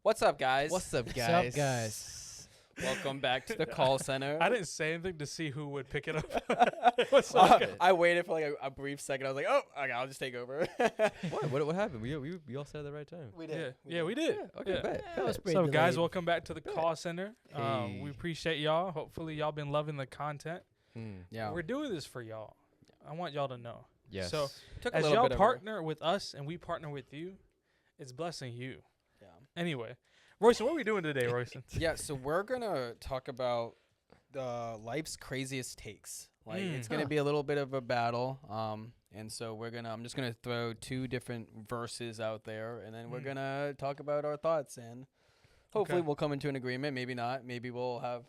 What's up, guys? What's up, What's guys? up, guys? Welcome back to the call center. I didn't say anything to see who would pick it up. What's up? I waited for like a brief second. I was like, oh, okay, I'll just take over. What happened? We all said at the right time. We Yeah, we did. Yeah, okay, Yeah. bet. That was bet. pretty So, guys, delayed. welcome back to the call center. Hey. We appreciate y'all. Hopefully, y'all been loving the content. Yeah. We're doing this for y'all. I want y'all to know. Yes. So, Took a as little y'all bit of partner with us and we partner with you, it's blessing you. Yeah. Anyway, Royson, what are we doing today, Royson? Yeah. So we're gonna talk about life's craziest takes. Like it's gonna Huh. be a little bit of a battle. And so I'm just gonna throw two different verses out there, and then we're Mm. gonna talk about our thoughts, and hopefully Okay. we'll come into an agreement. Maybe not. Maybe we'll have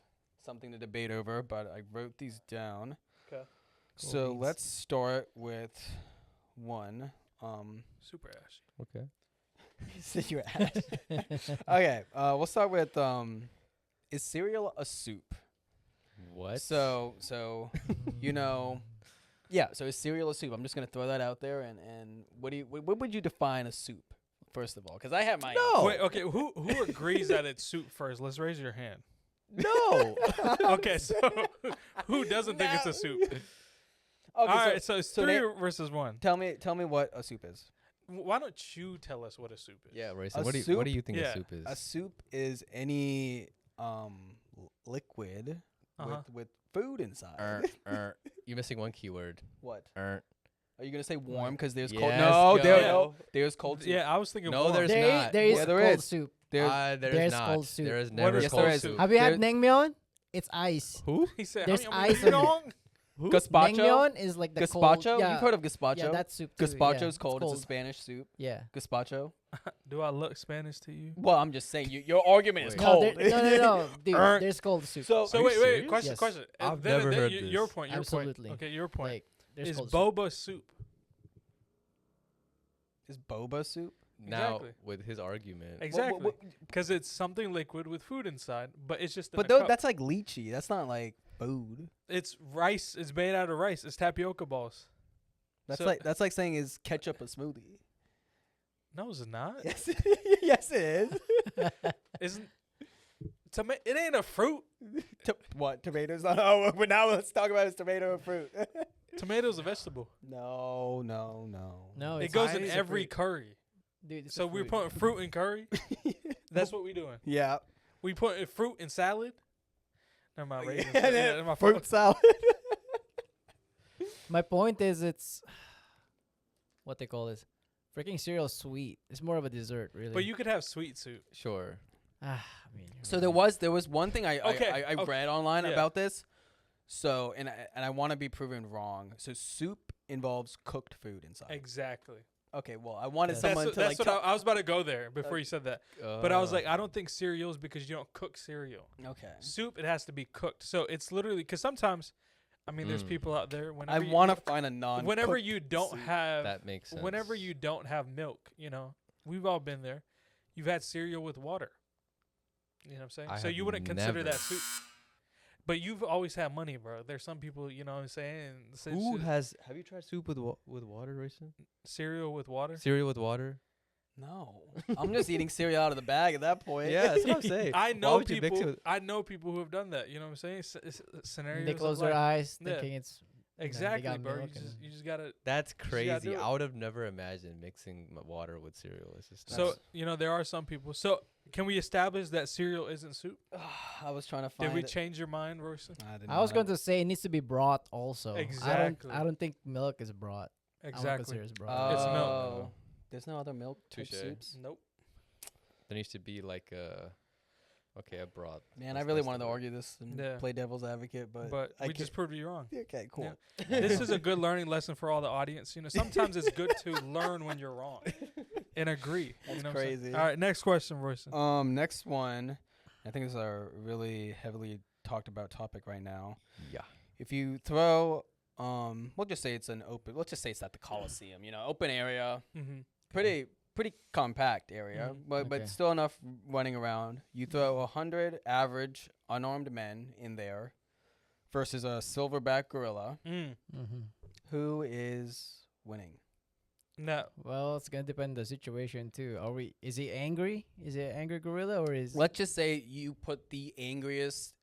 something to debate over. But I wrote these down. Okay. So beans. let's start with one. Super Ash. okay. Sit your ass. Okay, we'll start with is cereal a soup? What? So you know, yeah. So is cereal a soup? I'm just gonna throw that out there. And what would you define a soup? First of all, because I have my No. answer. Wait, okay. Who agrees that it's soup first? Let's raise your hand. no. Okay, so who doesn't think it's a soup? Okay, All right, so it's so three na- versus one. tell me what a soup is. Why don't you tell us what a soup is? Yeah, A Royson. What do soup? you think Yeah. a soup is? A soup is any liquid Uh-huh. with food inside. You're missing one keyword. What? Er. Are you gonna say warm? Because there's cold. Yes, No, go. there's cold soup. Yeah, I was thinking. No, warm. there's there, not. there is Yeah, there cold is. soup. There, there's not. cold soup. There is What never is Yes, cold there is. soup. Have you had There- naengmyeon? It's ice. Who? He said, There's "How ice many in it. wrong?" Gazpacho. Naengmyeon is like the cold. Gazpacho. Yeah, You've heard of gazpacho? yeah, that's soup too. Gazpacho's yeah, it's cold. It's a Spanish soup. Yeah. Gazpacho. Do I look Spanish to you? Well, I'm just saying your argument is Wait. cold. No, dude. Er. There's cold soup. So So Are you wait, serious? question, Yes. question. I've never heard Your this. point. Absolutely. Okay, your point. like, there's Is cold soup. boba soup? is boba soup? Now Exactly. with his argument. Exactly. Because it's something liquid with food inside, but it's just. In But a though cup. that's like lychee. That's not like food. It's rice. It's made out of rice. It's tapioca balls. That's So- that's like saying is ketchup a smoothie? No, it's not. Yes, yes it is. Isn't. It ain't a fruit. What tomatoes? Oh, but now let's talk about is tomato or fruit. Tomato's a vegetable. No. No, It it's goes not. in It's a every fruit. curry. Dude, it's a So we're fruit. putting fruit in curry. That's what we doing. Yeah. We put fruit in salad. Never mind. Raisins. Yeah, Yeah, my fruit fault. salad. My point is, it's what they call this. Freaking cereal sweet. It's more of a dessert, really. But you could have sweet soup. Sure. I mean. you're So right. there was one thing I Okay, I okay. read online Yeah. about this. So and I want to be proven wrong. So soup involves cooked food inside. Exactly. Okay, well I wanted Yes. someone That's to like. what I was about to go there before you said that. But I was like, I don't think cereal is because you don't cook cereal. Okay. Soup, it has to be cooked. So it's literally because sometimes, I mean, there's Mm. people out there. I Whenever you- want to find a non. Whenever you don't soup. have, that makes sense. whenever you don't have milk, you know, we've all been there. You've had cereal with water. You know what I'm saying? I So have you wouldn't consider never. that soup. But you've always had money, bro. There's some people, you know what I'm saying? Who has? Have you tried soup with with water, Royson? cereal with water? Cereal with water? No, I'm just eating cereal out of the bag at that point. Yeah, that's what I'm saying. I Why know would you mix it people. with- I know people who have done that. You know what I'm saying? Scenarios. They of close their life. eyes Yeah. thinking it's. Exactly, got bro. milk You just gotta. That's gotta crazy. do it. I would have never imagined mixing water with cereal. It's just So not- you know there are some people. So can we establish that cereal isn't soup? I was trying to find. Did we it. change your mind, Royson? I was going to say it needs to be brought also. Exactly. I don't think milk is brought. I don't Exactly. consider it's brought. It's milk. Oh. There's no other milk type Touche. soups. Nope. there needs to be like a broth. Man, I That's- really that's wanted the to word. argue this and Yeah. play devil's advocate, but But I we just proved you wrong. okay, cool. This is a good learning lesson for all the audience. You know, sometimes it's good to learn when you're wrong and agree. That's you know what I'm saying? crazy. All right, next question, Royson. Next one. I think this is a really heavily talked about topic right now. Yeah. If you throw, we'll just say it's an open. Let's just say it's at the Coliseum. You know, open area, Mm-hmm. pretty compact area, Mhm. but Okay. still enough running around. You throw 100 average unarmed men in there versus a silverback gorilla. Mm. Mm-hmm. Who is winning? No. Well, it's gonna depend on the situation too. Is he angry? Is it an angry gorilla or is? Let's just say you put the angriest,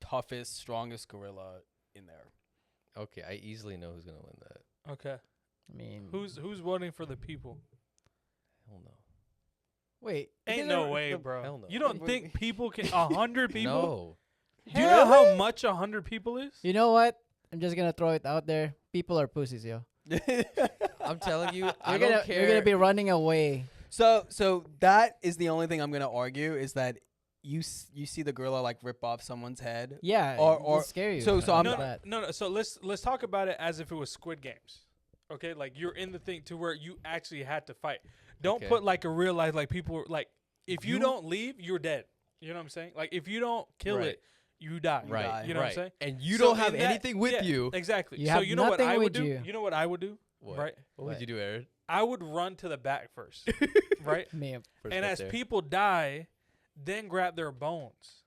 toughest, strongest gorilla in there. Okay, I easily know who's gonna win that. Okay. I mean, Who's voting for the people? Hell no. wait? Ain't isn't no there- way, the- bro. Hell no. You don't think people can 100 people? No. Do you know how much 100 people is? You know what? I'm just gonna throw it out there. People are pussies, yo. I'm telling you, I You're don't gonna care. you're gonna be running away. So that is the only thing I'm gonna argue is that you see the gorilla like rip off someone's head. Yeah, Or- it'll scare you. so I'm- no, that. no. So let's talk about it as if it was Squid Games. Okay, like you're in the thing to where you actually had to fight. Don't Okay. put like a real life like people like if you You- don't leave, you're dead. You know what I'm saying? Like if you don't kill Right. it, you die. Right, Right. You know right. what I'm saying? And you So don't have in that- anything with yeah, you. Exactly. You so have you know what nothing I would with do? you. You know what I would do? What? Right? What would you do, Aaron? I would run to the back first. right? Man, First And up as there. people die, then grab their bones.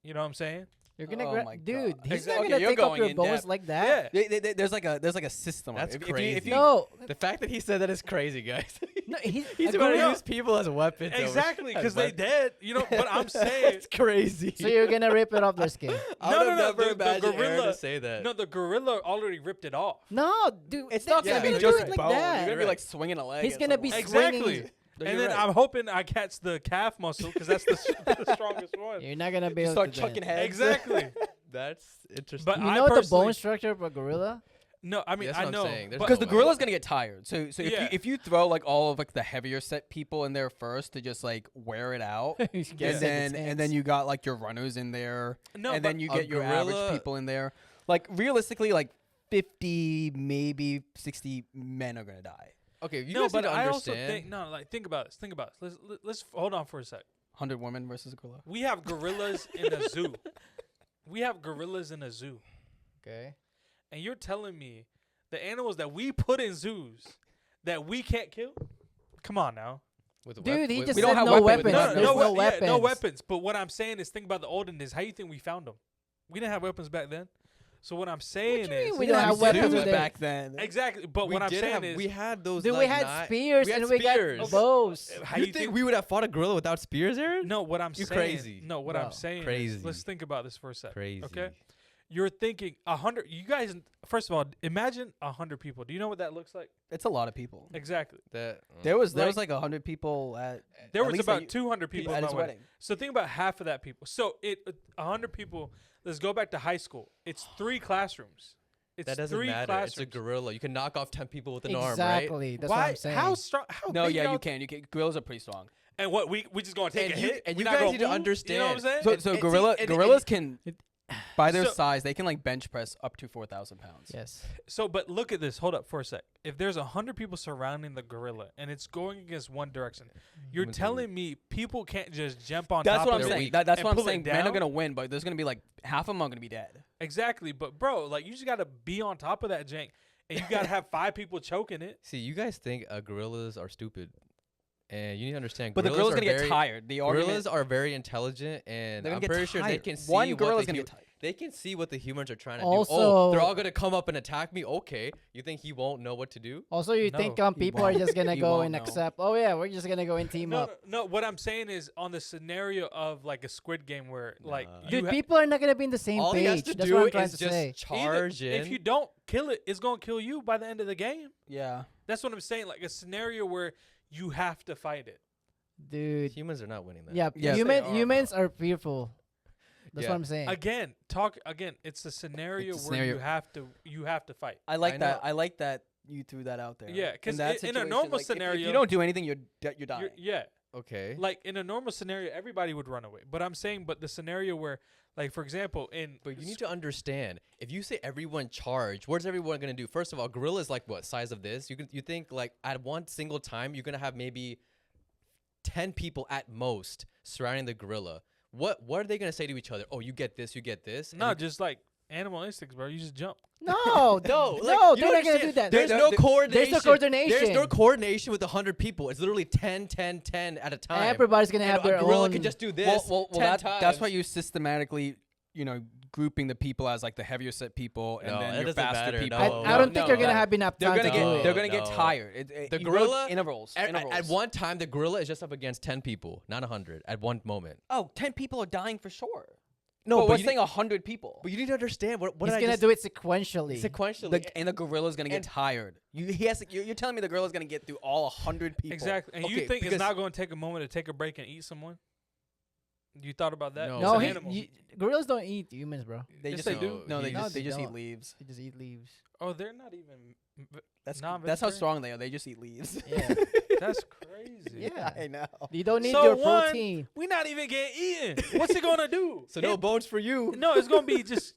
You know what I'm saying? you're gonna Oh my dude. God. He's Okay, not gonna you're take up going your in bones depth. like that. Yeah. There's like a system. That's If you- crazy. No, The fact that he said that is crazy, guys. no, he's He's a about to gorilla. use people as weapons. over- Exactly, as because they weapons. dead. You know, but I'm saying That's crazy. So you're gonna rip it off their skin. I No, would no, have no, never the imagined Aaron gorilla- to say that. no, the gorilla already ripped it off. No, dude, It's they're not gonna gonna be you're just do it like bone. that. You're gonna be Right. like swinging a leg. He's at gonna be someone. Exactly. swinging. No, And you're then right. I'm hoping I catch the calf muscle because that's the strongest one. You're not gonna be You able start to chucking do heads. Exactly. That's interesting. But You I know the personally- bone structure of a gorilla? No, I mean That's I what I'm know saying. There's but- Because the way. gorilla's gonna get tired. So Yeah. if you throw like all of like the heavier set people in there first to just like wear it out, and then you got like your runners in there, no, and but then you a get your average gorilla- people in there. Like realistically, like 50, maybe 60 men are gonna die. Okay, you no, guys but need to I also understand. think no, like think about this. Think about this. Let's hold on for a sec. 100 women versus a gorilla. We have gorillas in a zoo. We have gorillas in a zoo, Okay. and you're telling me the animals that we put in zoos that we can't kill? Come on now. With a Dude, he with- just We said don't have no weapons. weapons. No, There's no we- yeah, weapons. no weapons. But what I'm saying is, think about the olden days. How you think we found them? We didn't have weapons back then. So what I'm saying do you mean is, we don't have weapons Zoos then? back then. exactly. But we what I'm did saying have, is, we had those. Dude, like, we had not- spears we had and we spears. got bows. how You think we would have fought a gorilla without spears, Aaron? No, what I'm You're saying. crazy. No, what Bro, I'm saying. crazy. Is, let's think about this for a second. Crazy. Okay. You're thinking 100. You guys, first of all, imagine 100 people. Do you know what that looks like? It's a lot of people. Exactly. That There was Like- like 100 people at There at was least about at 200 people at at his my wedding. wedding. So think about half of that people. So 100 people. Let's go back to high school. It's 3 classrooms. It's that doesn't 3 matter. classrooms. It's a gorilla. You can knock off 10 people with an arm, right? Exactly. That's Why? what I'm saying. How strong? How No, big yeah, y'all- you can. You can. Gorillas are pretty strong. And what we just gonna take And a you- hit? and We you not guys gonna need to move? understand. You know what I'm saying? So And- so and see- gorillas and- gorillas can, by their So- size, they can like bench press up to 4,000 pounds. Yes. So, but look at this. Hold up for a sec. If there's 100 people surrounding the gorilla and it's going against one direction, you're Humans are telling me people can't just jump on That's top what of I'm it? They're saying. weak. That's and what I'm pull it saying. Men are down? gonna win, but there's gonna be like half of them are gonna be dead. Exactly. But bro, like you just gotta be on top of that jank, and you gotta have 5 people choking it. See, you guys think gorillas are stupid, and you need to understand. But the gorillas gorilla's are gonna very, get tired. The argument, Gorillas are very intelligent, and they're gonna I'm get pretty sure they tired. can see One what gorilla's the gonna get tired. They can see what the humans are trying to Also- do. Oh, they're all gonna come up and attack me. Okay, you think he won't know what to do? Also, you No, think he people are won't. just gonna He go won't and know. accept? Oh yeah, we're just gonna go and team No, up. no. What I'm saying is on the scenario of like a Squid Game where like Nah. you Dude, ha- people are not gonna be in the same All he has page. to That's do what I'm trying is to just say. either- charge in. if you don't kill it, it's gonna kill you by the end of the game. Yeah. That's what I'm saying. Like a scenario where you have to fight it. Dude, Humans are not winning that. yeah, Yes, they are, humans are fearful. That's Yeah. what I'm saying. Again, it's a scenario It's a where scenario. you have to fight. I like I that. know. I like that you threw that out there. Yeah, 'cause In that in a situation, normal like, if scenario- you don't do anything, you're dying. Yeah. Okay. Like in a normal scenario, everybody would run away. But I'm saying, but the scenario where, like for example, in But you need to understand, if you say everyone charge, what's everyone gonna do? First of all, gorilla is like what size of this? You think like at one single time you're gonna have maybe 10 people at most surrounding the gorilla. What are they gonna say to each other? Oh, you get this, you get this. And no, you- just like animal instincts, bro. You just jump. No, no, like, no, you they're don't not gonna understand. do that. There's There- no there- coordination. there's no coordination. There's no coordination with 100 people. It's literally 10, 10, 10 at a time. Everybody's gonna And have a their gorilla own. can just do this Well, 10 that's times. why you systematically grouping the people as like the heavier set people and No, then that your doesn't faster matter, people. no. I don't think you're gonna that- have enough They're time gonna to get do it. they're gonna get No. tired. The you go gorilla- intervals. At intervals. one time, the gorilla is just up against 10 people, not 100. At one moment. Oh, 10 people are dying for sure. No, but but we're you saying 100 people. But you need to understand what He's I gonna just do it sequentially. sequentially. And the gorilla's gonna get and- tired. You're telling me the gorilla's gonna get through all 100 people? Exactly. And you Okay, think it's because- not going to take a moment to take a break and eat someone? You thought about that? No. It's no, an he, animal. gorillas don't eat humans, bro. They Yes, just they eat, do. No, they No, just they eat don't. leaves. They just eat leaves. Oh, they're not even. That's Non-vegetarian? how strong they are. They just eat leaves. Yeah. That's crazy. Yeah. I know. You don't need So your one- protein. We're not even getting eaten. What's it gonna do? so no bones for you. No, it's gonna be just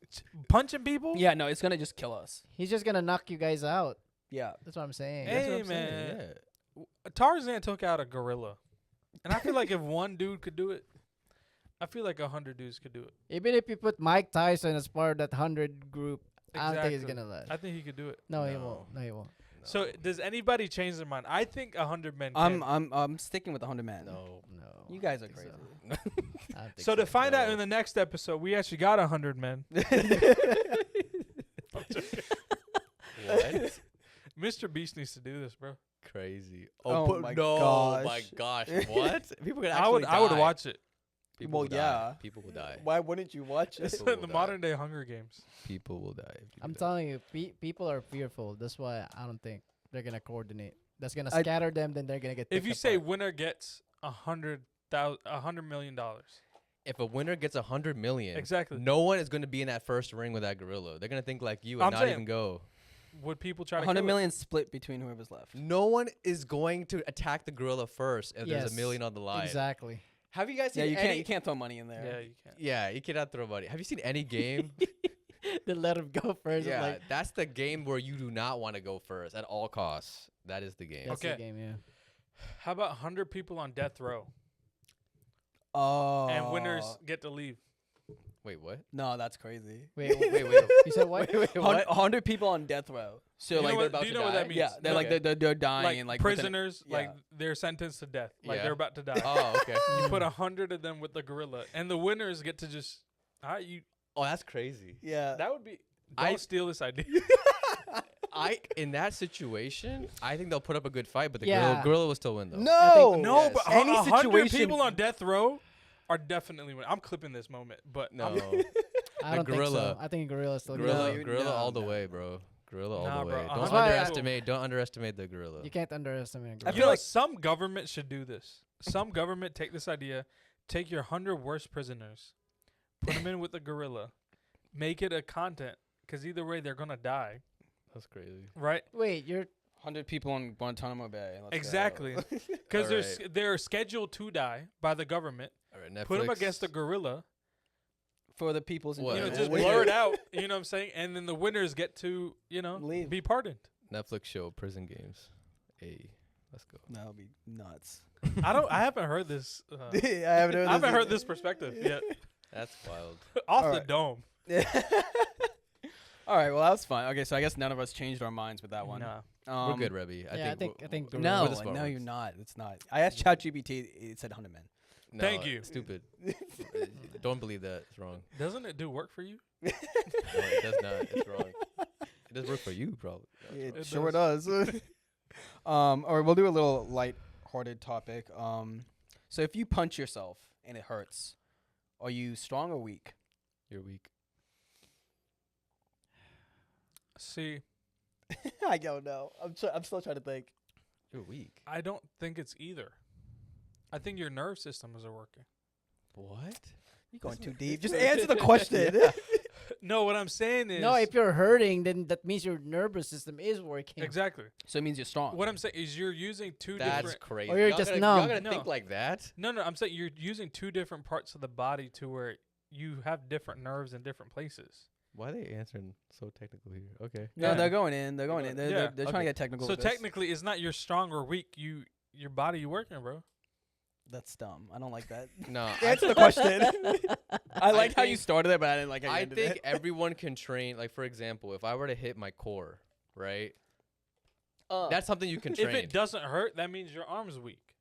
punching people. Yeah, no, it's gonna just kill us. He's just gonna knock you guys out. Yeah. That's what I'm saying. Hey, That's what I'm saying, man. yeah. Tarzan took out a gorilla, and I feel like if one dude could do it, I feel like 100 dudes could do it. Even if you put Mike Tyson as part of that 100 group, I don't think he's Exactly. gonna last. I think he could do it. No, he No. won't. No, he won't. So does anybody change their mind? I think 100 men. I'm Can. I'm sticking with 100 men. No. No. You guys I are don't crazy. think so. I don't think So to find out No. in the next episode, we actually got 100 men. What? Mr. Beast needs to do this, bro. Crazy. Oh but my no, gosh. my gosh. What? People could I actually would. I would die. watch it. People Well, will die. yeah. People will die. Why wouldn't you watch It's it? People the will die. modern day Hunger Games. People will die. if you I'm do that. telling you, people are fearful. That's why I don't think they're gonna coordinate. That's gonna I- scatter them. Then they're gonna get. If picked you say apart. winner gets $100 million, If a winner gets 100 million, exactly, no one is going to be in that first ring with that gorilla. They're going to think like you and I'm not saying- even go. would people try to 100 kill it? million split between whoever's left. No one is going to attack the gorilla first if there's Yes, a million on the line. exactly. Have you guys Yeah, seen you any? can't you can't throw money in there. Yeah, you can. Yeah, you cannot throw money. Have you seen any game? They let him go first. yeah, Like, that's the game where you do not want to go first at all costs. That is the game. that's the Okay. game. Yeah. How about 100 people on death row Oh. and winners get to leave? Wait, what? No, that's crazy. Wait, Wait, You said what? wait, what? 100 people on death row. So You know like, what- about do you to know what that die? means? yeah, they're No. like they're dying Like and like within- prisoners, yeah. like they're sentenced to death, like Yeah. they're about to die. Oh, okay. You put 100 of them with the gorilla, and the winners get to just. You Oh, that's crazy. Yeah. that would be. I- Don't steal this idea. In that situation, I think they'll put up a good fight, but the Yeah. gorilla will still win though. No, No, Yes. but Any 100 situation- people on death row are definitely winning. I'm clipping this moment, but No, I'm- I The don't think gorilla. so. I think gorilla still. gorilla, gonna No, win. you- gorilla no, all the no. way, bro. Gorilla all Nah, the bro, way. Don't 100 people- underestimate the gorilla. You can't underestimate. I Gorilla. You feel know, like- some government should do this. Some government take this idea, take your 100 worst prisoners, put them in with the gorilla, make it a content, because either way they're gonna die, That's crazy. right? Wait, you're 100 people on Guantanamo Bay. Let's go. Exactly. Because Alright. they're scheduled to die by the government. All right, Netflix. Put them against a gorilla. For the people's What? You know, Yeah. just What do you- blur it out. You know what I'm saying? And then the winners get to, Leave. be pardoned. Netflix show Prison Games. Hey, let's go. That would be nuts. I haven't heard this. I haven't heard I haven't heard this perspective yet. That's wild. Off the Alright. dome. All right, well that was fun. Okay, so I guess none of us changed our minds with that one. Nah. We're good, Rebby. Yeah, I think we're No, the smart no, ones. you're not. It's not. I asked ChatGPT. It said 100 men. No, Thank you. Stupid. Don't believe that. It's wrong. Doesn't it do work for you? No, it does not. It's wrong. It does work for you, probably. It It sure does. Or we'll do a little light-hearted topic. So if you punch yourself and it hurts, are you strong or weak? You're weak. See, I don't know. I'm still trying to think. You're weak. I don't think it's either. I think your nerve systems are working. What? You're going too deep. Just answer the question. No, what I'm saying is no. If you're hurting, then that means your nervous system is working. exactly. So it means you're strong. What I'm saying is you're using two That's different. crazy. Or you're Y'all just gotta, numb. Y'all gotta No. think like that. No, I'm saying you're using two different parts of the body to where you have different nerves in different places. Why are they answering so technical here? Okay. No, Yeah. they're going in. They're going in. They're, Yeah. they're trying to Okay. get technical. So with this. technically, it's not you're strong or weak. Your body working, bro. That's dumb. I don't like that. No, Answer the question. I I liked how you think- started it, but I didn't like how you I ended think it. everyone can train. Like for example, if I were to hit my core, right? Uh, That's something you can If train. it doesn't hurt, that means your arm's weak.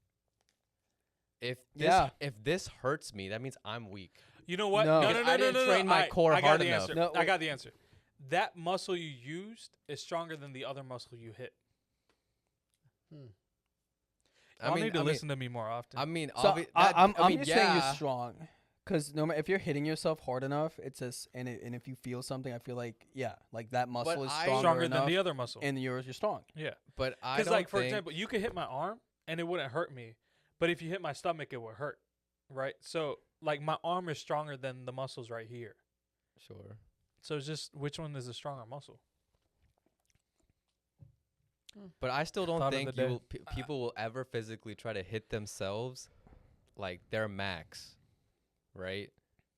If this Yeah. if this hurts me, that means I'm weak. You know what? No. No, Because no, no, I no, didn't no, train my I- core I got hard the enough. answer. No, I got the answer. That muscle you used is stronger than the other muscle you hit. Y'all need to listen to me more often. I mean, So I'm I mean, just saying you're yeah. strong. Because no matter if you're hitting yourself hard enough, it's just and if you feel something, I feel like like that muscle is I- stronger, stronger enough, than the other muscle. and yours you're strong. Yeah. But I Because, don't like, for think, example, you could hit my arm and it wouldn't hurt me. But if you hit my stomach, it would hurt. Right? So, like, my arm is stronger than the muscles right here. sure. So, it's just which one is the stronger muscle? But I still don't Thought of think the you day. will, people will ever physically try to hit themselves like their max, right?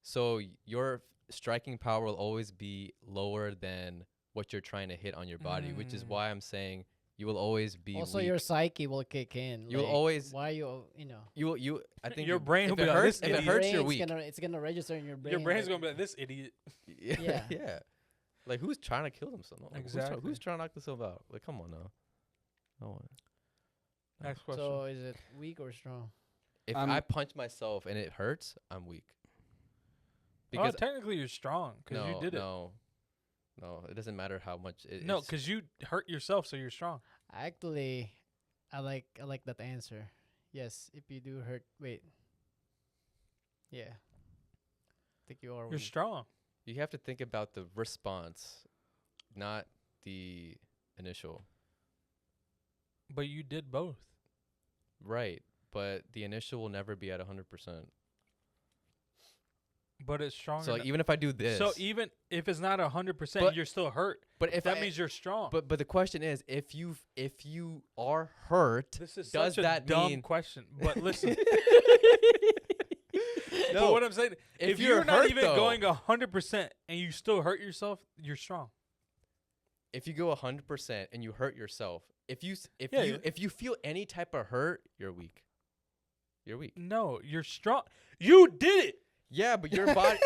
So your striking power will always be lower than what you're trying to hit on your body, which is Mm. why I'm saying you will always be Also, weak. your psyche will kick in. You will like, always- Why you know? you I think Your brain if will it be like, hurts, "This if it idiot." hurts, you're brain's weak. It's gonna register in your brain. Your brain's like, going to be like, this idiot. Yeah. Yeah. Like who's trying to kill themselves? Like, Exactly. Who's trying to knock themselves out? Like come on now. No one. Next question. So is it weak or strong? If I'm- I punch myself and it hurts, I'm weak. Oh, technically, you're strong because you did it. No, it doesn't matter how much it. No, it's- because you hurt yourself, so you're strong. Actually, I like that answer. Yes, if you do hurt. Wait. Yeah. I think you are You're weak. strong. you have to think about the response, not the initial. But you did both. Right, but the initial will never be at 100%. But it's stronger. So like than- even if I do this, So even if it's not 100%, But- you're still hurt. but if That I, means you're strong. but the question is, if you are hurt, this is does such a that dumb mean- question. But listen, but no, what I'm saying, if you're you're not hurt, even though- going 100% and you still hurt yourself, you're strong. if you go 100% and you hurt yourself, if you Yeah, yeah. if you feel any type of hurt, you're weak. You're weak. No, you're strong. You did it. Yeah, but your body.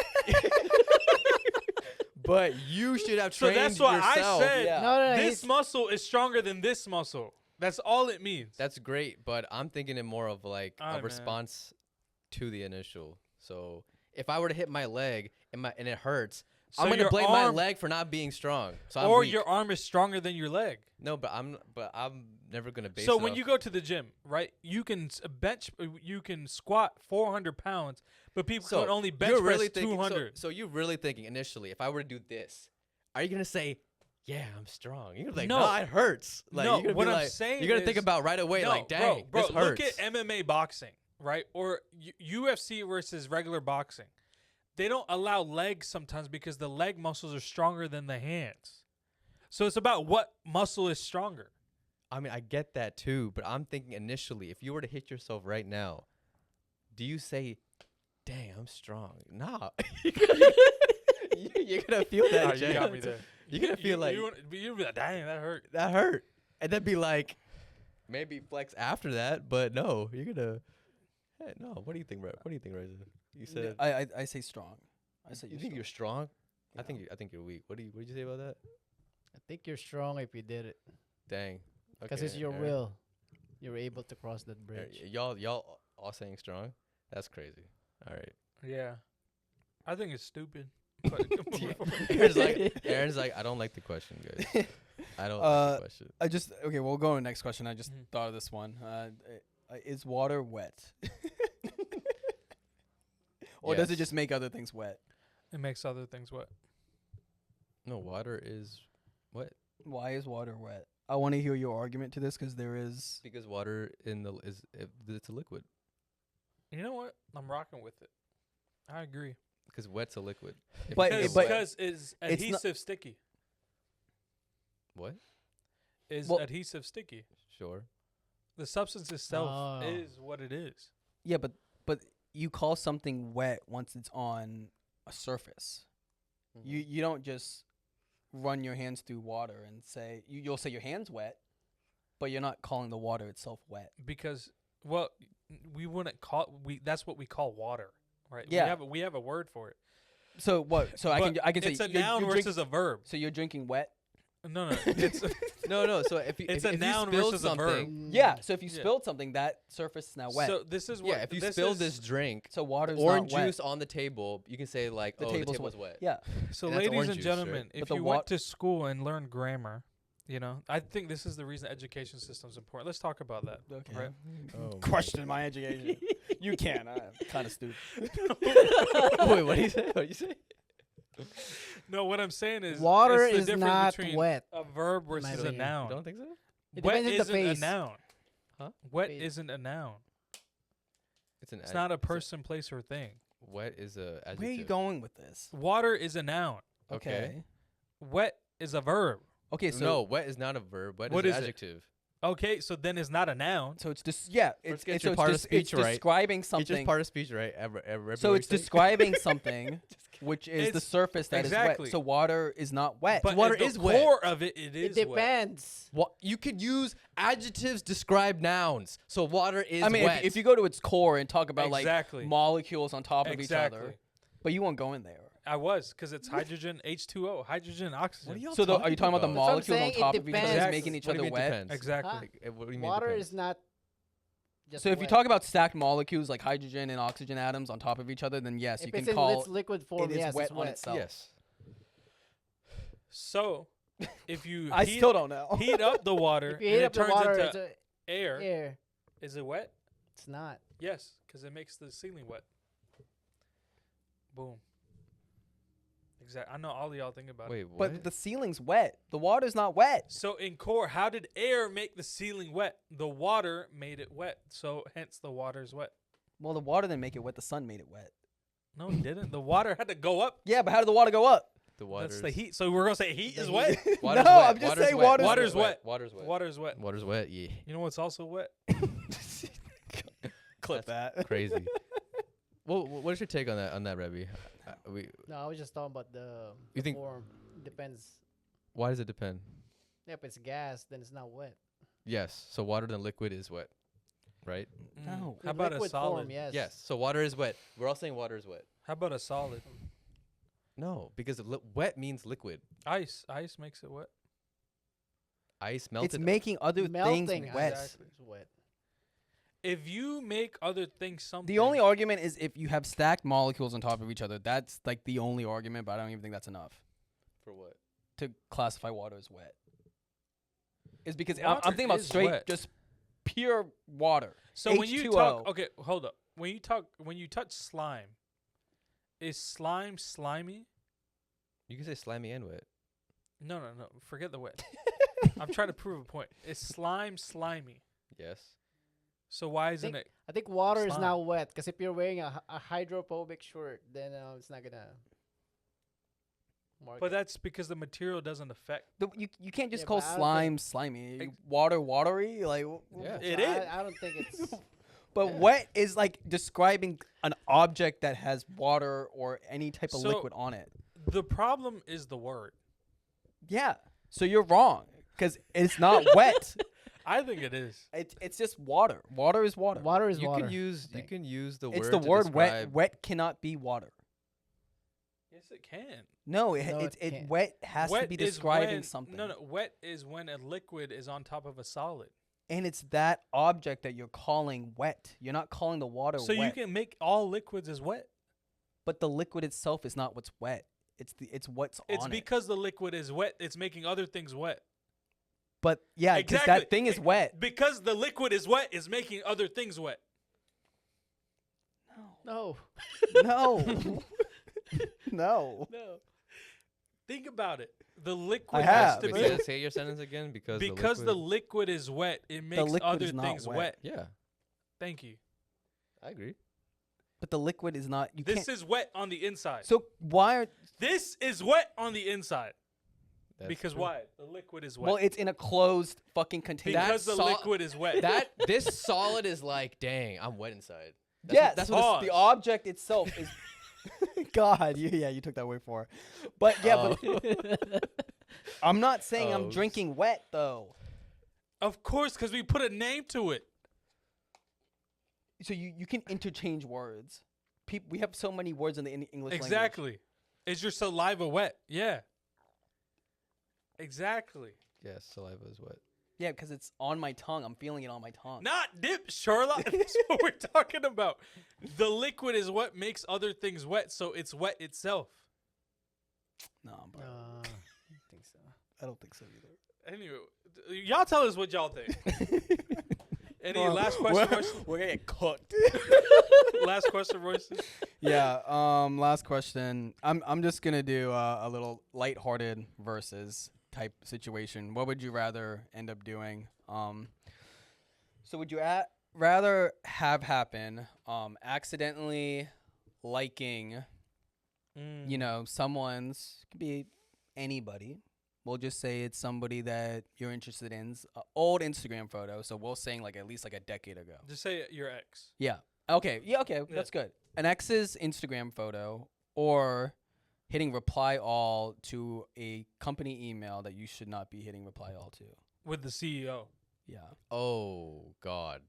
But you should have So trained that's why yourself. I said Yeah. No, this muscle is stronger than this muscle. That's all it means. That's great, but I'm thinking it more of like Alright, a man. response to the initial. So if I were to hit my leg and it hurts, So I'm gonna your blame my arm- leg for not being strong. So I'm or weak. your arm is stronger than your leg. No, but I'm never gonna base. So it when off- you go to the gym, right, you can you can squat 400 pounds, but people can only bench you're press really thinking, 200. So you're really thinking initially, if I were to do this, are you gonna say, "Yeah, I'm strong"? You're gonna be like, No. "No, it hurts." Like, No, you're gonna what be I'm like, saying you're gonna think is- about right away, No, like, "Dang, bro, this look hurts." at MMA boxing, right, or UFC versus regular boxing. They don't allow legs sometimes because the leg muscles are stronger than the hands. So it's about what muscle is stronger. I mean, I get that too, but I'm thinking initially, if you were to hit yourself right now, do you say, "Dang, I'm strong"? Nah, you're gonna feel that. Nah, you got Jay. me there. You're gonna feel like you'd be like, dang, that hurt. that hurt, and then be like, maybe flex after that, but no, you're gonna. Hey, no, what do you think, What do you think, Ryzen? You said I say strong. I say you think you're strong. Yeah. I think you're weak. What did you say about that? I think you're strong if you did it, Dang. because Okay, it's your Aaron. will. You were able to cross that Aaron, bridge. y'all all saying strong. That's crazy. All right. Yeah. I think it's stupid. But Aaron's like, I don't like the question, guys. I don't like the question. I just okay. We'll go to the next question. I just Mhm. thought of this one. Is water wet, or does it Yes. just make other things wet? it makes other things wet. No, water is what? Why is water wet? I want to hear your argument to this because there is. Because water it's a liquid. You know what? I'm rocking with it. I agree. Because wet's a liquid. If But- it's but- wet- Because it's not- adhesive sticky. what? Is Well- adhesive sticky. Sure. The substance itself Oh. is what it is. Yeah, but you call something wet once it's on a surface. Mm-hmm. You don't just run your hands through water and say you'll say your hands wet, but you're not calling the water itself wet. Because well, we wouldn't call that's what we call water, right? Yeah. We have a word for it. So what? So I can But say it's a you're noun drink- versus a verb. So you're drinking wet. No, it's No. So if you It's if, a if noun you spilled versus a verb. something, Yeah. So if you Yeah. spilled something, that surface is now wet. so this is what yeah, if you this spill is- this drink, So water's orange not wet. juice on the table, you can say like, The oh, table's the table's wet. Yeah. So, And that's ladies orange and juice, right? gentlemen, But if the you wa- went to school and learned grammar, you know, I think this is the reason education system's important. Let's talk about that. Okay. Right. Oh, Question my education. You can. I'm kind of stupid. Wait, what do you say? What do you say? No, what I'm saying is Water it's the is difference not between wet. a verb my versus a opinion. noun. You don't think so? It Wet depends on the isn't a face. noun. Huh? Wet Face. isn't a noun. It's an. It's not a person, place, or thing. Wet is a adjective. Where are you going with this? Water is a noun. Okay. Wet is a verb. Okay. So no, wet is not a verb. Wet What is is an it? adjective. Okay, so then it's not a noun. So it's just yeah. Let's It's get it's, your so part of it's, speech it's right. describing It's something. just part of speech, right? So it's describing something, which is the It's- surface that is exactly. wet. So water is not wet. But water at the is wet. core of it, it It is wet. depends. What you could use adjectives describe nouns. So water is I mean, wet. if you go to its core and talk about Exactly. like molecules on top of each Exactly. other, but you won't go in there. I was, because it's hydrogen, H2O, hydrogen, oxygen. What are y'all So are you talking about the about? That's what I'm molecules on saying, top it of each other depends. is making each What do other you mean wet? depends? Exactly. Huh? Like, what do you mean Water depends? is not just So if you wet. talk about stacked molecules like hydrogen and oxygen atoms on top of each other, then yes, if you it's can in call its liquid form, it is yes, wet it's on wet. itself. Yes. So, if you I heat, still don't know. heat up the water If you and heat it up the turns water, into it's air, air. is it wet? It's not. Yes, because it makes the ceiling wet. Boom. Exactly. I know all of y'all think about it. Wait, what? But the ceiling's wet. The water's not wet. So in core, how did air make the ceiling wet? The water made it wet. So hence the water's wet. Well, the water didn't make it wet. The sun made it wet. No, it didn't. The water had to go up. Yeah, but how did the water go up? the water. That's the heat. So we're gonna say heat is wet. Water's No, wet. I'm just Water's saying wet. water's wet. Water's wet. Water's wet. Water's wet. Yeah. You know what's also wet? Clip that. Crazy. Well, what's your take on that, Rebby? We. No, I was just talking about the You think- form. Depends. Why does it depend? Yeah, if it's gas, then it's not wet. Yes. So water than liquid is wet, right? No. How In about a liquid solid? Form, yes. Yes. So water is wet. We're all saying water is wet. How about a solid? No, because wet means liquid. Ice. Ice makes it wet. Ice melted. It's making other Melting things ice wet. Exactly. is wet. If you make other things something. The only argument is if you have stacked molecules on top of each other. That's like the only argument, but I don't even think that's enough for what? to classify water as wet. Is because Water I'm thinking about is straight, wet. just pure water. So when you H2O. talk, okay, hold up. When you touch slime, is slime slimy? You can say slimy and wet. No. Forget the wet. I'm trying to prove a point. Is slime slimy? Yes. So why isn't Think- it? I think water is Slime. now wet because if you're wearing a hydrophobic shirt, then it's not gonna. Mark But it. that's because the material doesn't affect. You can't just Yeah, call but I don't slime slimy. Ex- Water watery. Like Yeah. It So is. I don't think it's. But Yeah. wet is like describing an object that has water or any type of So- liquid on it. The problem is the word. Yeah. So you're wrong because it's not wet. I think it is. It's just water. Water is water. Water is You water. can use think. the It's word. the to word wet. describe- Wet cannot be water. Yes, it can. No, No, it can't. wet has to be is describing when- something. No. Wet is when a liquid is on top of a solid. And it's that object that you're calling wet. You're not calling the water So wet. you can make all liquids as wet. But the liquid itself is not what's wet. It's what's It's on it. because the liquid is wet. It's making other things wet. But yeah, because Exactly. that thing is wet. Because the liquid is wet, is making other things wet. No. No. No. No. Think about it. The liquid have. has to Wait, be say your sentence again because because the the liquid, liquid is wet. It makes liquid other is not things wet. wet. yeah, Thank you. I agree. But the liquid is not. You This can't. is wet on the inside. So why are? This is wet on the inside. That's Because true. why? The liquid is wet. Well, it's in a closed fucking container. because the sol- liquid is wet. That this solid is like, dang, I'm wet inside. Yes, that's what Pause. the object itself is. God, you took that way far. But yeah, but I'm not saying I'm Oh. drinking wet though. Of course, because we put a name to it. So you can interchange words. We have so many words in the English language. Exactly. Is your saliva wet? Yeah. Exactly. Yeah, saliva is wet. Yeah, because it's on my tongue. I'm feeling it on my tongue. Not dip, Sherlock. That's what we're talking about. The liquid is what makes other things wet, so it's wet itself. No, bro. I don't think so. I don't think so either. Anyway, y'all tell us what y'all think. Any last question, Royce? We're gonna get cooked. Last question, Royce. Yeah. Last question. I'm just gonna do a little lighthearted versus type situation. What would you rather end up doing? So would you rather have happen? Accidentally liking, you know, someone's, could be anybody. We'll just say it's somebody that you're interested in. Old Instagram photo. So we'll saying like at least like a decade ago. Just say your ex. Yeah. Okay. Yeah. Okay. That's good. An ex's Instagram photo or hitting reply all to a company email that you should not be hitting reply all to. With the CEO. Yeah. Oh God.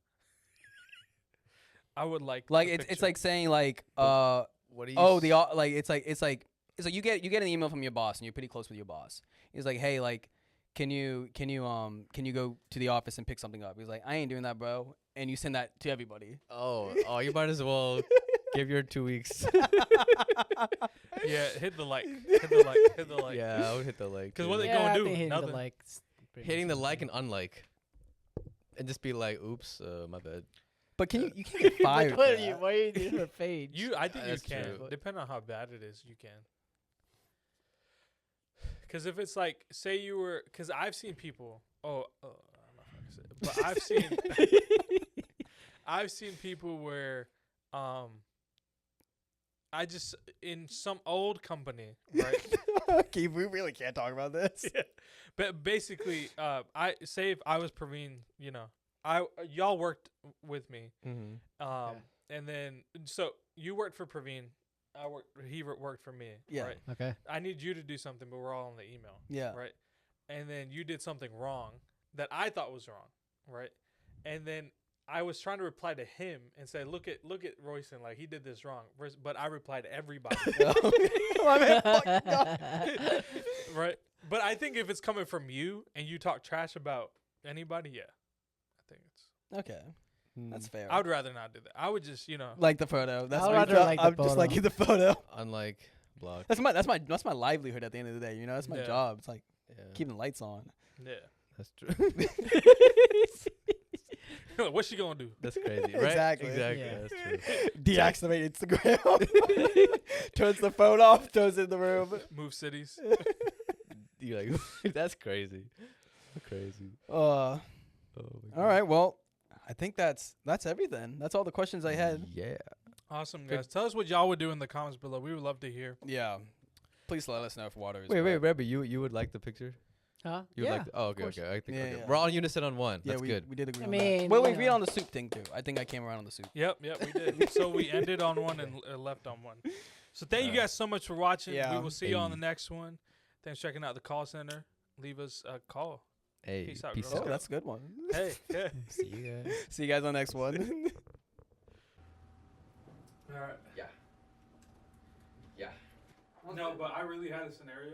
I would like. Like the it's picture. like saying like What do you? oh the like it's like you get an email from your boss and you're pretty close with your boss. He's like, hey, like can you go to the office and pick something up? He's like, I ain't doing that, bro. And you send that to everybody. Oh, you might as well give your 2 weeks. Yeah, hit the like. Hit the like. Hit the like. Yeah, I would hit the like. Because too. what they Yeah, gonna I do? think hitting Nothing. the likes. pretty Hitting the much like it. and unlike, and just be like, "Oops, my bad." But can you can't get fired. What for are you? that. Why are you doing a page? I think you That's can. true. Depending on how bad it is, you can. Because if it's like, say you were, because I've seen people. I'm not gonna say it, but I've seen people where, I just in some old company, right? Okay, we really can't talk about this. Yeah. But basically, I say if I was Praveen, you know, y'all worked with me, Mm-hmm. and then so you worked for Praveen, he worked for me, Yeah. right? Okay. I need you to do something, but we're all on the email, Yeah. right? And then you did something wrong that I thought was wrong, right? And then I was trying to reply to him and say, look at Royson, like he did this wrong, but I replied to everybody, My man, fuck no. right? But I think if it's coming from you and you talk trash about anybody, yeah, I think it's. Okay, that's fair. I would rather not do that. I would just, you know. like the photo. That's I'd what rather you like the I'm just photo. liking the photo. Unlike block. That's my livelihood at the end of the day. You know, that's my Yeah. job. It's like Yeah, keeping the lights on. Yeah. that's true. What's she gonna do? That's crazy, right? Exactly. Exactly. Yeah. That's true. Deactivate Instagram. Turns the phone off. Throws it in the room. Move cities. You like? That's crazy. Crazy. Uh. Oh my All right. Well, I think that's everything. That's all the questions I had. Yeah. Awesome, Good. guys. Tell us what y'all would do in the comments below. We would love to hear. Yeah. Please let us know if water is. Wait, wet. Rebbe, you would like the picture? Huh? You would Yeah. like? Oh, okay, course. okay. I think Yeah, okay. yeah. We're all in unison on one. Yeah, That's we good. we did agree. I on mean, that. Well, we you agreed know. on the soup thing too. I think I came around on the soup. Yep, we did. So we ended on one and left on one. So thank you guys so much for watching. Yeah. We will see you on the Hey. next one. Thanks for checking out the call center. Leave us a call. Hey, Peace out, peace girls. Oh, out. that's a good one. Hey, yeah. See you guys. See you guys on the next one. All right. Yeah. Yeah. No, but I really had a scenario.